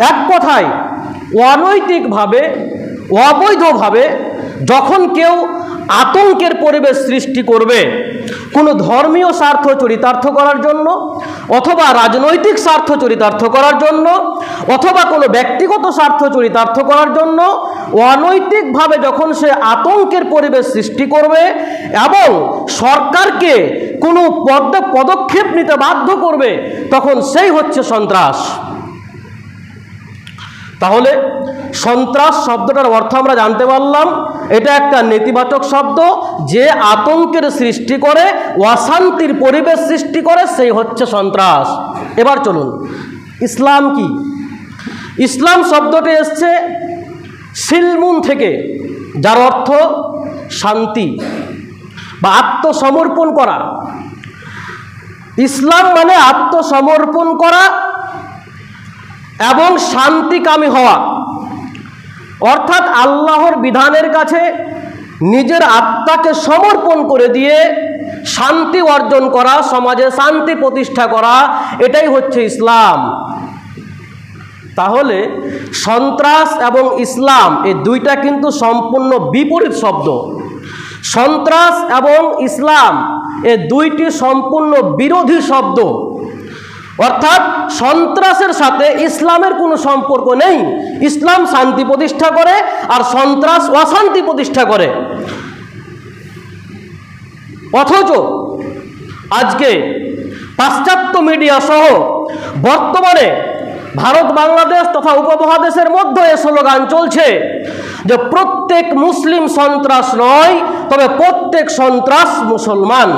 এক কথায় অনৈতিকভাবে অবৈধভাবে যখন কেউ আতঙ্কের পরিবেশ সৃষ্টি করবে কোনো ধর্মীয় স্বার্থ চরিতার্থ করার জন্য অথবা রাজনৈতিক স্বার্থ চরিতার্থ করার জন্য অথবা কোনো ব্যক্তিগত স্বার্থ চরিতার্থ করার জন্য অনৈতিকভাবে যখন সে আতঙ্কের পরিবেশ সৃষ্টি করবে এবং সরকারকে কোনো পদক্ষেপ নিতে বাধ্য করবে, তখন সেই হচ্ছে সন্ত্রাস। তাহলে সন্ত্রাস শব্দটার অর্থ আমরা জানতে পারলাম, এটা একটা নেতিবাচক শব্দ, যে আতঙ্কের সৃষ্টি করে, অশান্তির পরিবেশ সৃষ্টি করে, সেই হচ্ছে সন্ত্রাস। এবার চলুন, ইসলাম কি? ইসলাম শব্দটি এসছে সিলমুন থেকে, যার অর্থ শান্তি বা আত্মসমর্পণ করা। ইসলাম মানে আত্মসমর্পণ করা এবং শান্তিকামী হওয়া, অর্থাৎ আল্লাহর বিধানের কাছে নিজের আত্মাকে সমর্পণ করে দিয়ে শান্তি অর্জন করা, সমাজে শান্তি প্রতিষ্ঠা করা, এটাই হচ্ছে ইসলাম। তাহলে সন্ত্রাস এবং ইসলাম এই দুইটা কিন্তু সম্পূর্ণ বিপরীত শব্দ। সন্ত্রাস এবং ইসলাম এই দুইটি সম্পূর্ণ বিরোধী শব্দ, অর্থাৎ সন্ত্রাসের সাথে ইসলামের কোনো সম্পর্ক নেই। ইসলাম শান্তি প্রতিষ্ঠা করে আর সন্ত্রাস অশান্তি প্রতিষ্ঠা করে। অথচ আজকে পাশ্চাত্য মিডিয়া সহ বর্তমানে ভারত বাংলাদেশ তথা উপমহাদেশের মধ্যে এ স্লোগান চলছে যে প্রত্যেক মুসলিম সন্ত্রাস নয়, তবে প্রত্যেক সন্ত্রাস মুসলমান।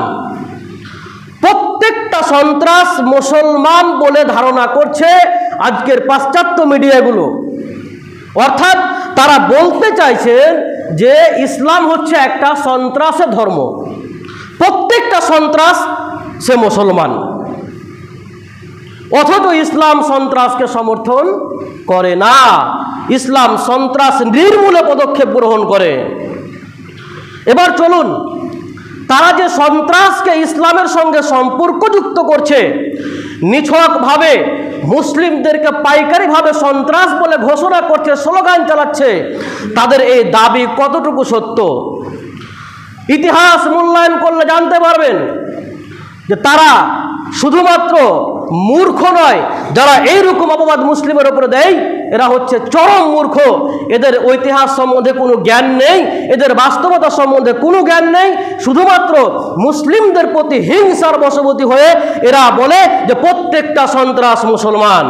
প্রত্যেকটা সন্ত্রাস মুসলমান বলে ধারণা করছে আজকের পাশ্চাত্য মিডিয়াগুলো। অর্থাৎ তারা বলতে চাইছেন যে ইসলাম হচ্ছে একটা সন্ত্রাসের ধর্ম, প্রত্যেকটা সন্ত্রাস সে মুসলমান। অথচ ইসলাম সন্ত্রাসকে সমর্থন করে না, ইসলাম সন্ত্রাস নির্মূলে পদক্ষেপ গ্রহণ করে। এবার চলুন, তারা যে সন্ত্রাসকে ইসলামের সঙ্গে সম্পর্কযুক্ত করছে, নিছকভাবে মুসলিমদেরকে পাইকারিভাবে সন্ত্রাস বলে ঘোষণা করছে, স্লোগান চালাচ্ছে, তাদের এই দাবি কতটুকু সত্য? ইতিহাস মূল্যায়ন করলে জানতে পারবেন যে তারা শুধুমাত্র মূর্খ নয়, যারা এইরকম অপবাদ মুসলিমের উপরে দেয় এরা হচ্ছে চরম মূর্খ। এদের ইতিহাস সম্বন্ধে কোনো জ্ঞান নেই, এদের বাস্তবতা সম্বন্ধে কোনো জ্ঞান নেই। শুধুমাত্র মুসলিমদের প্রতি হিংসার বশবর্তী হয়ে এরা বলে যে প্রত্যেকটা সন্ত্রাস মুসলমান।